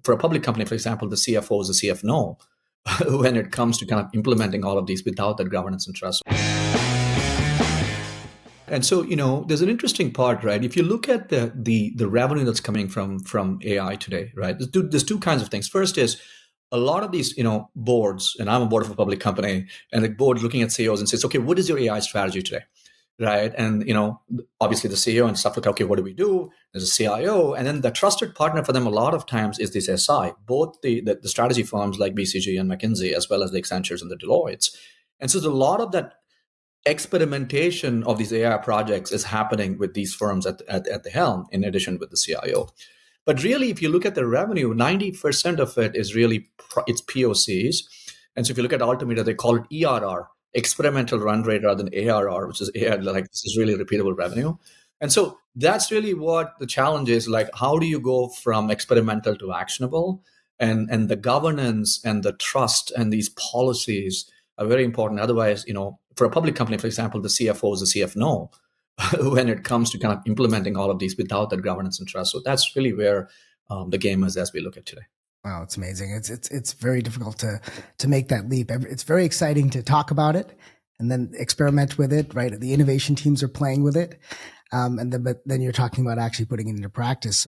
for a public company, for example, the CFO is the CFO when it comes to kind of implementing all of these without that governance and trust. And so, there's an interesting part, right? If you look at the revenue that's coming from AI today, right? There's two kinds of things. First is a lot of these, boards, and I'm a board of a public company, and the board looking at CEOs and says, okay, what is your AI strategy today? Right. And, obviously the CEO and stuff like, okay, what do we do? There's a CIO. And then the trusted partner for them a lot of times is this SI, both the strategy firms like BCG and McKinsey, as well as the Accentures and the Deloittes. And so there's a lot of that experimentation of these AI projects is happening with these firms at the helm, in addition with the CIO. But really, if you look at the revenue, 90% of it is really, it's POCs. And so if you look at Altimeter, they call it ERR, experimental run rate, rather than ARR, which is like this is really repeatable revenue. And so that's really what the challenge is. Like, how do you go from experimental to actionable? And the governance and the trust and these policies are very important. Otherwise, for a public company, for example, the CFO is the CFO when it comes to kind of implementing all of these without that governance and trust. So that's really where the game is as we look at today. Wow, it's amazing. It's very difficult to make that leap. It's very exciting to talk about it and then experiment with it, right? The innovation teams are playing with it. But then you're talking about actually putting it into practice.